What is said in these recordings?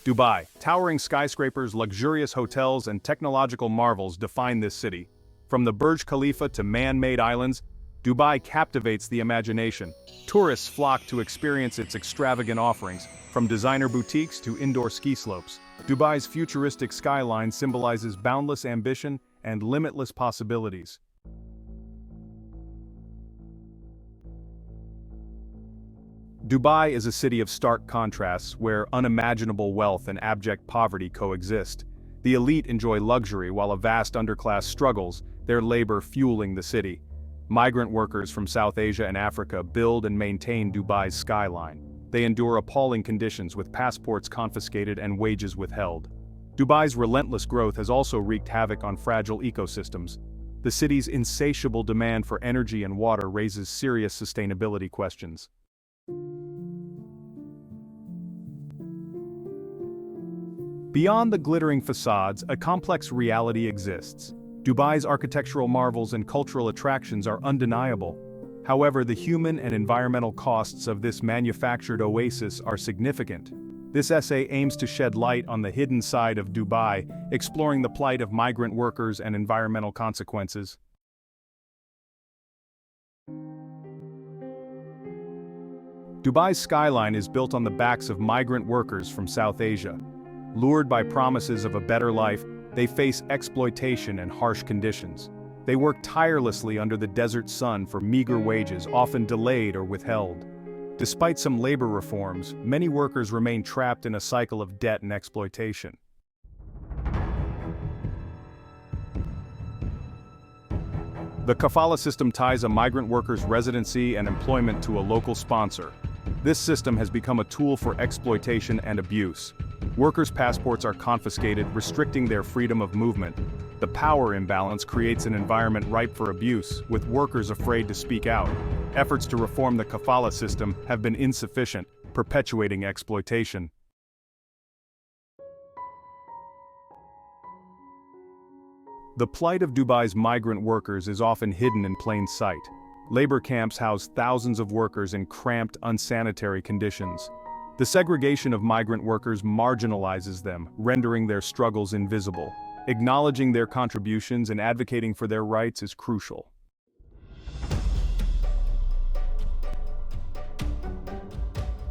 Dubai, towering skyscrapers, luxurious hotels, and technological marvels define this city. From the Burj Khalifa to man-made islands, Dubai captivates the imagination. Tourists flock to experience its extravagant offerings, from designer boutiques to indoor ski slopes. Dubai's futuristic skyline symbolizes boundless ambition and limitless possibilities. Dubai is a city of stark contrasts where unimaginable wealth and abject poverty coexist. The elite enjoy luxury while a vast underclass struggles, their labor fueling the city. Migrant workers from South Asia and Africa build and maintain Dubai's skyline. They endure appalling conditions with passports confiscated and wages withheld. Dubai's relentless growth has also wreaked havoc on fragile ecosystems. The city's insatiable demand for energy and water raises serious sustainability questions. Beyond the glittering facades, a complex reality exists. Dubai's architectural marvels and cultural attractions are undeniable. However, the human and environmental costs of this manufactured oasis are significant. This essay aims to shed light on the hidden side of Dubai, exploring the plight of migrant workers and environmental consequences. Dubai's skyline is built on the backs of migrant workers from South Asia. Lured by promises of a better life, they face exploitation and harsh conditions. They work tirelessly under the desert sun for meager wages, often delayed or withheld. Despite some labor reforms, many workers remain trapped in a cycle of debt and exploitation. The Kafala system ties a migrant worker's residency and employment to a local sponsor. This system has become a tool for exploitation and abuse. Workers' passports are confiscated, restricting their freedom of movement. The power imbalance creates an environment ripe for abuse, with workers afraid to speak out. Efforts to reform the Kafala system have been insufficient, perpetuating exploitation. The plight of Dubai's migrant workers is often hidden in plain sight. Labor camps house thousands of workers in cramped, unsanitary conditions. The segregation of migrant workers marginalizes them, rendering their struggles invisible. Acknowledging their contributions and advocating for their rights is crucial.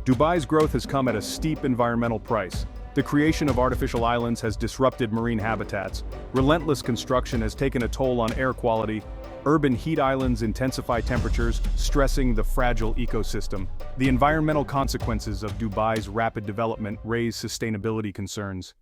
Dubai's growth has come at a steep environmental price. The creation of artificial islands has disrupted marine habitats. Relentless construction has taken a toll on air quality. Urban heat islands intensify temperatures, stressing the fragile ecosystem. The environmental consequences of Dubai's rapid development raise sustainability concerns.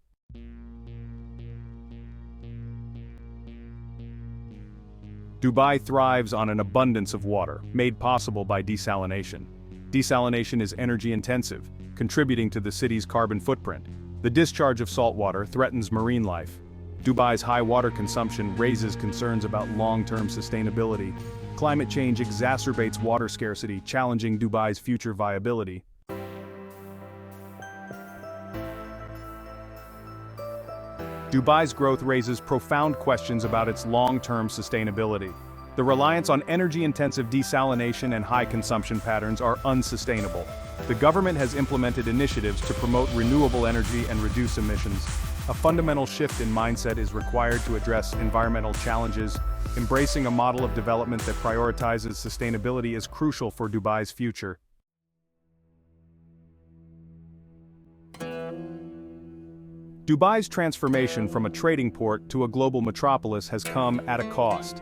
Dubai thrives on an abundance of water, made possible by desalination. Desalination is energy-intensive, contributing to the city's carbon footprint. The discharge of salt water threatens marine life. Dubai's high water consumption raises concerns about long-term sustainability. Climate change exacerbates water scarcity, challenging Dubai's future viability. Dubai's growth raises profound questions about its long-term sustainability. The reliance on energy-intensive desalination and high consumption patterns are unsustainable. The government has implemented initiatives to promote renewable energy and reduce emissions. A fundamental shift in mindset is required to address environmental challenges. Embracing a model of development that prioritizes sustainability is crucial for Dubai's future. Dubai's transformation from a trading port to a global metropolis has come at a cost.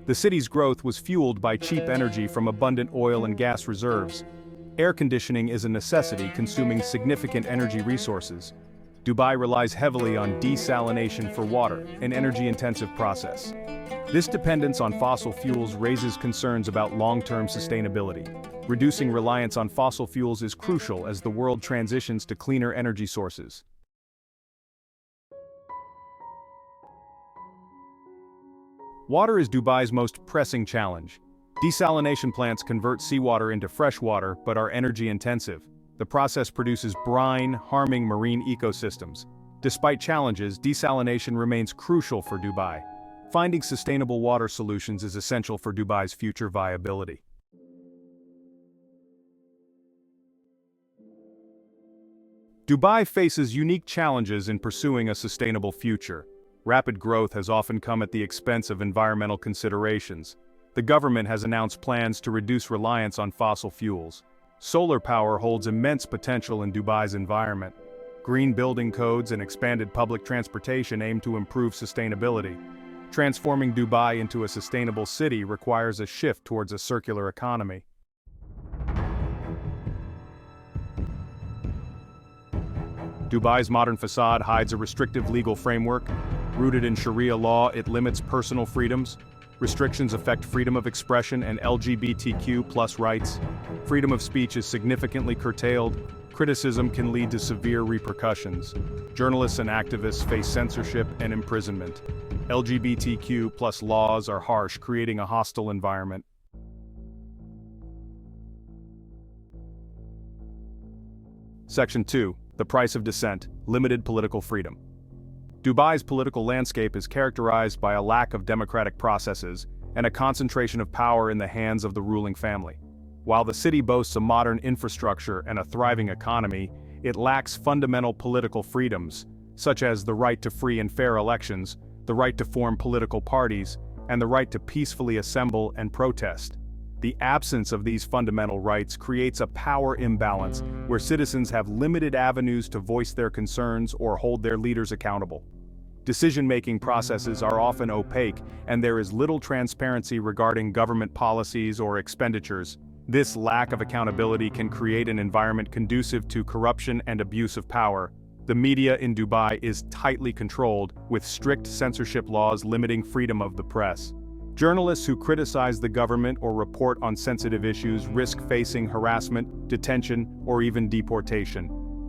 The city's growth was fueled by cheap energy from abundant oil and gas reserves. Air conditioning is a necessity, consuming significant energy resources. Dubai relies heavily on desalination for water, an energy-intensive process. This dependence on fossil fuels raises concerns about long-term sustainability. Reducing reliance on fossil fuels is crucial as the world transitions to cleaner energy sources. Water is Dubai's most pressing challenge. Desalination plants convert seawater into fresh water but are energy-intensive. The process produces brine, harming marine ecosystems. Despite challenges, desalination remains crucial for Dubai. Finding sustainable water solutions is essential for Dubai's future viability. Dubai faces unique challenges in pursuing a sustainable future. Rapid growth has often come at the expense of environmental considerations. The government has announced plans to reduce reliance on fossil fuels. Solar power holds immense potential in Dubai's environment. Green building codes and expanded public transportation aim to improve sustainability. Transforming Dubai into a sustainable city requires a shift towards a circular economy. Dubai's modern facade hides a restrictive legal framework. Rooted in Sharia law, it limits personal freedoms. Restrictions affect freedom of expression and LGBTQ+ rights. Freedom of speech is significantly curtailed. Criticism can lead to severe repercussions. Journalists and activists face censorship and imprisonment. LGBTQ+ laws are harsh, creating a hostile environment. Section 2. The price of dissent, limited political freedom. Dubai's political landscape is characterized by a lack of democratic processes and a concentration of power in the hands of the ruling family. While the city boasts a modern infrastructure and a thriving economy, it lacks fundamental political freedoms, such as the right to free and fair elections, the right to form political parties, and the right to peacefully assemble and protest. The absence of these fundamental rights creates a power imbalance where citizens have limited avenues to voice their concerns or hold their leaders accountable. Decision-making processes are often opaque, and there is little transparency regarding government policies or expenditures. This lack of accountability can create an environment conducive to corruption and abuse of power. The media in Dubai is tightly controlled, with strict censorship laws limiting freedom of the press. Journalists who criticize the government or report on sensitive issues risk facing harassment, detention, or even deportation.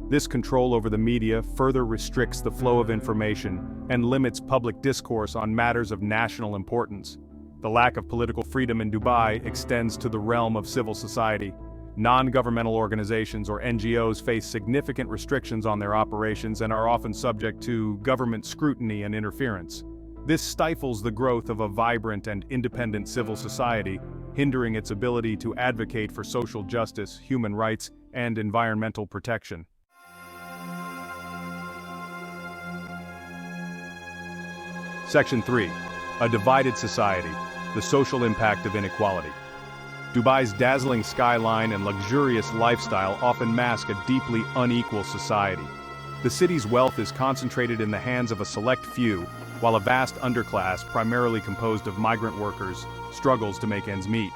This control over the media further restricts the flow of information and limits public discourse on matters of national importance. The lack of political freedom in Dubai extends to the realm of civil society. Non-governmental organizations or NGOs face significant restrictions on their operations and are often subject to government scrutiny and interference. This stifles the growth of a vibrant and independent civil society, hindering its ability to advocate for social justice, human rights, and environmental protection. Section 3. A divided society, the social impact of inequality. Dubai's dazzling skyline and luxurious lifestyle often mask a deeply unequal society. The city's wealth is concentrated in the hands of a select few, while a vast underclass, primarily composed of migrant workers, struggles to make ends meet.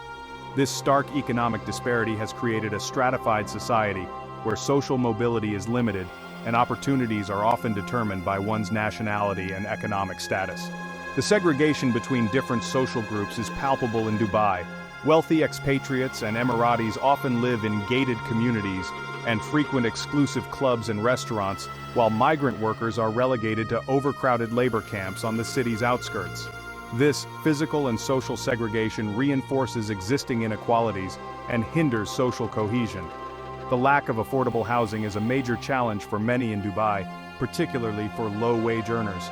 This stark economic disparity has created a stratified society where social mobility is limited and opportunities are often determined by one's nationality and economic status. The segregation between different social groups is palpable in Dubai. Wealthy expatriates and Emiratis often live in gated communities and frequent exclusive clubs and restaurants, while migrant workers are relegated to overcrowded labor camps on the city's outskirts. This physical and social segregation reinforces existing inequalities and hinders social cohesion. The lack of affordable housing is a major challenge for many in Dubai, particularly for low-wage earners.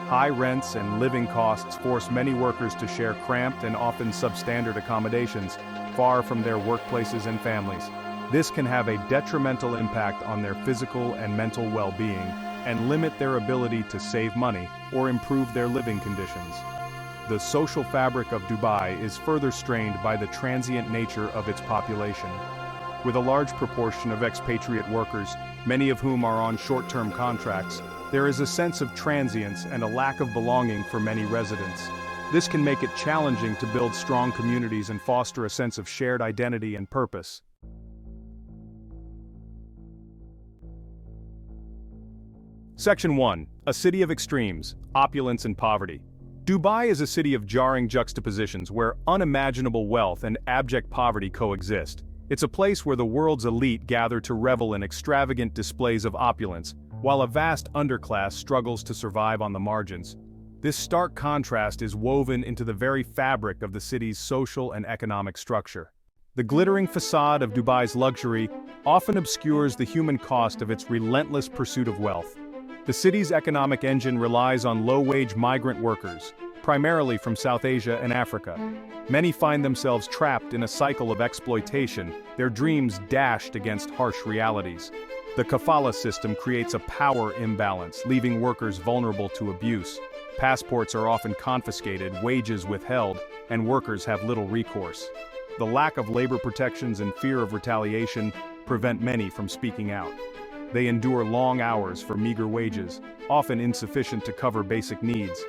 High rents and living costs force many workers to share cramped and often substandard accommodations, far from their workplaces and families. This can have a detrimental impact on their physical and mental well-being, and limit their ability to save money or improve their living conditions. The social fabric of Dubai is further strained by the transient nature of its population. With a large proportion of expatriate workers, many of whom are on short-term contracts, there is a sense of transience and a lack of belonging for many residents. This can make it challenging to build strong communities and foster a sense of shared identity and purpose. Section 1. A city of extremes, opulence and poverty. Dubai is a city of jarring juxtapositions where unimaginable wealth and abject poverty coexist. It's a place where the world's elite gather to revel in extravagant displays of opulence, while a vast underclass struggles to survive on the margins. This stark contrast is woven into the very fabric of the city's social and economic structure. The glittering facade of Dubai's luxury often obscures the human cost of its relentless pursuit of wealth. The city's economic engine relies on low-wage migrant workers, primarily from South Asia and Africa. Many find themselves trapped in a cycle of exploitation, their dreams dashed against harsh realities. The Kafala system creates a power imbalance, leaving workers vulnerable to abuse. Passports are often confiscated, wages withheld, and workers have little recourse. The lack of labor protections and fear of retaliation prevent many from speaking out. They endure long hours for meager wages, often insufficient to cover basic needs.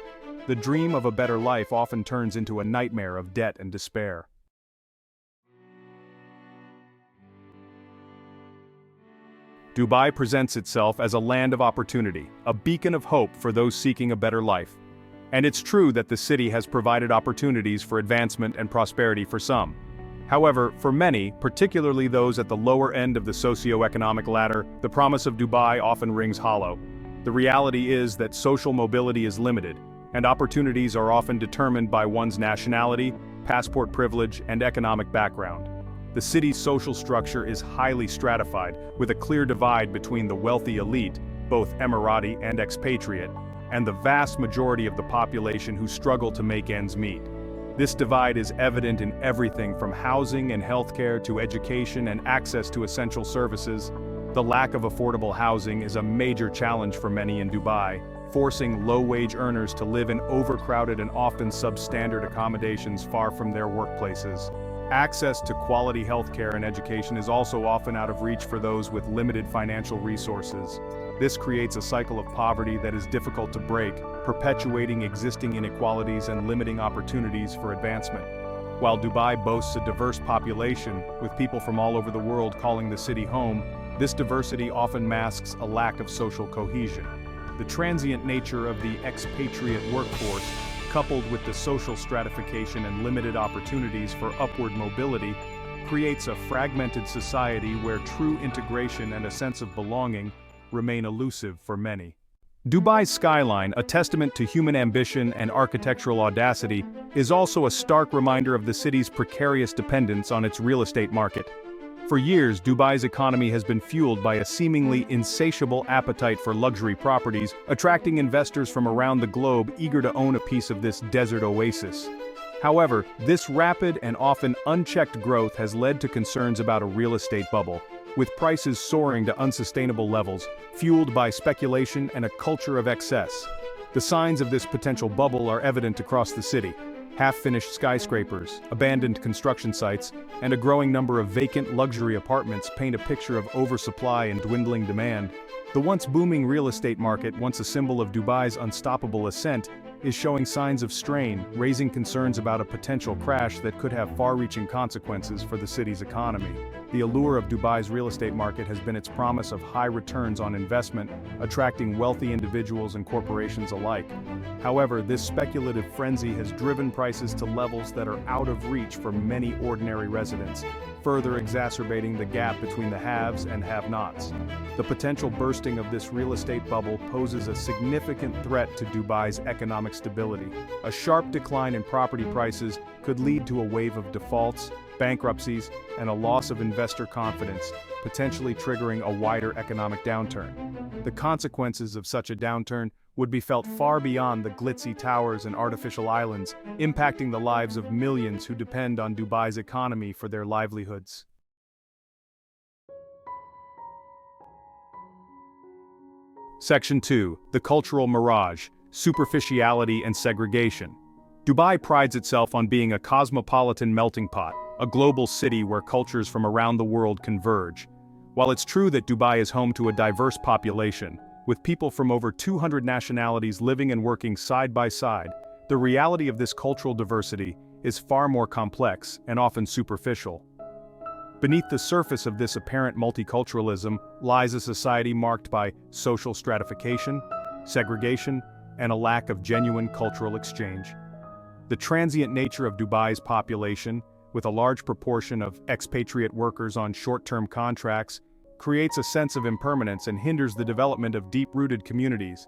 The dream of a better life often turns into a nightmare of debt and despair. Dubai presents itself as a land of opportunity, a beacon of hope for those seeking a better life. And it's true that the city has provided opportunities for advancement and prosperity for some. However, for many, particularly those at the lower end of the socio-economic ladder, the promise of Dubai often rings hollow. The reality is that social mobility is limited, and opportunities are often determined by one's nationality, passport privilege, and economic background. The city's social structure is highly stratified, with a clear divide between the wealthy elite, both Emirati and expatriate, and the vast majority of the population who struggle to make ends meet. This divide is evident in everything from housing and healthcare to education and access to essential services. The lack of affordable housing is a major challenge for many in Dubai, forcing low-wage earners to live in overcrowded and often substandard accommodations far from their workplaces. Access to quality healthcare and education is also often out of reach for those with limited financial resources. This creates a cycle of poverty that is difficult to break, perpetuating existing inequalities and limiting opportunities for advancement. While Dubai boasts a diverse population, with people from all over the world calling the city home, this diversity often masks a lack of social cohesion. The transient nature of the expatriate workforce, coupled with the social stratification and limited opportunities for upward mobility, creates a fragmented society where true integration and a sense of belonging remain elusive for many. Dubai's skyline, a testament to human ambition and architectural audacity, is also a stark reminder of the city's precarious dependence on its real estate market. For years, Dubai's economy has been fueled by a seemingly insatiable appetite for luxury properties, attracting investors from around the globe eager to own a piece of this desert oasis. However, this rapid and often unchecked growth has led to concerns about a real estate bubble, with prices soaring to unsustainable levels, fueled by speculation and a culture of excess. The signs of this potential bubble are evident across the city. Half-finished skyscrapers, abandoned construction sites, and a growing number of vacant luxury apartments paint a picture of oversupply and dwindling demand. The once booming real estate market, once a symbol of Dubai's unstoppable ascent, is showing signs of strain, raising concerns about a potential crash that could have far-reaching consequences for the city's economy. The allure of Dubai's real estate market has been its promise of high returns on investment, attracting wealthy individuals and corporations alike. However, this speculative frenzy has driven prices to levels that are out of reach for many ordinary residents, further exacerbating the gap between the haves and have-nots. The potential bursting of this real estate bubble poses a significant threat to Dubai's economic stability. A sharp decline in property prices could lead to a wave of defaults, bankruptcies, and a loss of investor confidence, potentially triggering a wider economic downturn. The consequences of such a downturn would be felt far beyond the glitzy towers and artificial islands, impacting the lives of millions who depend on Dubai's economy for their livelihoods. Section 2. The Cultural Mirage, Superficiality and Segregation. Dubai prides itself on being a cosmopolitan melting pot, a global city where cultures from around the world converge. While it's true that Dubai is home to a diverse population, with people from over 200 nationalities living and working side by side, the reality of this cultural diversity is far more complex and often superficial. Beneath the surface of this apparent multiculturalism lies a society marked by social stratification, segregation, and a lack of genuine cultural exchange. The transient nature of Dubai's population, with a large proportion of expatriate workers on short-term contracts, creates a sense of impermanence and hinders the development of deep-rooted communities.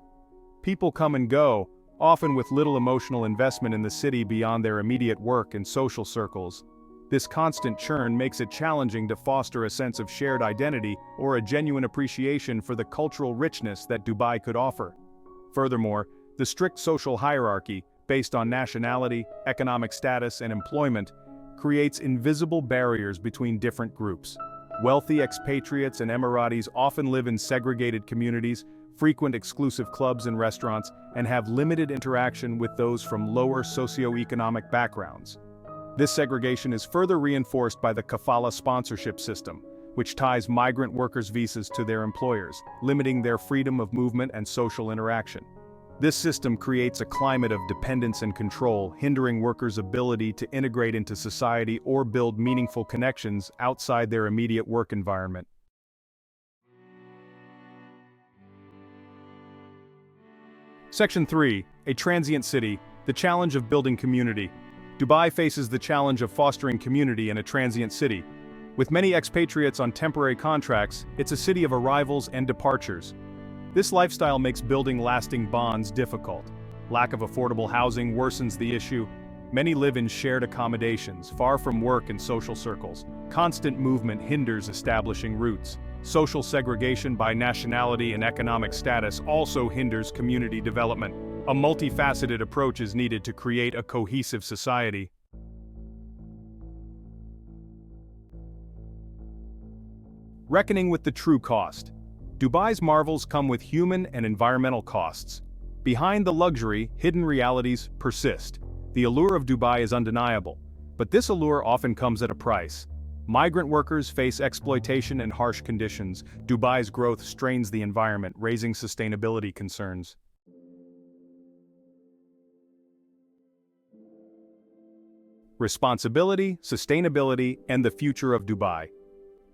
People come and go, often with little emotional investment in the city beyond their immediate work and social circles. This constant churn makes it challenging to foster a sense of shared identity or a genuine appreciation for the cultural richness that Dubai could offer. Furthermore, the strict social hierarchy, based on nationality, economic status, and employment, creates invisible barriers between different groups. Wealthy expatriates and Emiratis often live in segregated communities, frequent exclusive clubs and restaurants, and have limited interaction with those from lower socioeconomic backgrounds. This segregation is further reinforced by the Kafala sponsorship system, which ties migrant workers' visas to their employers, limiting their freedom of movement and social interaction. This system creates a climate of dependence and control, hindering workers' ability to integrate into society or build meaningful connections outside their immediate work environment. Section 3. A transient city, the challenge of building community. Dubai faces the challenge of fostering community in a transient city. With many expatriates on temporary contracts, it's a city of arrivals and departures. This lifestyle makes building lasting bonds difficult. Lack of affordable housing worsens the issue. Many live in shared accommodations, far from work and social circles. Constant movement hinders establishing roots. Social segregation by nationality and economic status also hinders community development. A multifaceted approach is needed to create a cohesive society. Reckoning with the true cost. Dubai's marvels come with human and environmental costs. Behind the luxury, hidden realities persist. The allure of Dubai is undeniable, but this allure often comes at a price. Migrant workers face exploitation and harsh conditions. Dubai's growth strains the environment, raising sustainability concerns. Responsibility, sustainability, and the future of Dubai.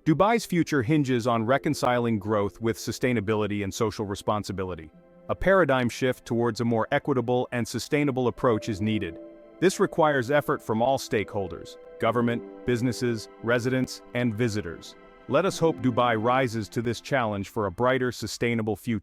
Dubai's future hinges on reconciling growth with sustainability and social responsibility. A paradigm shift towards a more equitable and sustainable approach is needed. This requires effort from all stakeholders: government, businesses, residents, and visitors. Let us hope Dubai rises to this challenge for a brighter, sustainable future.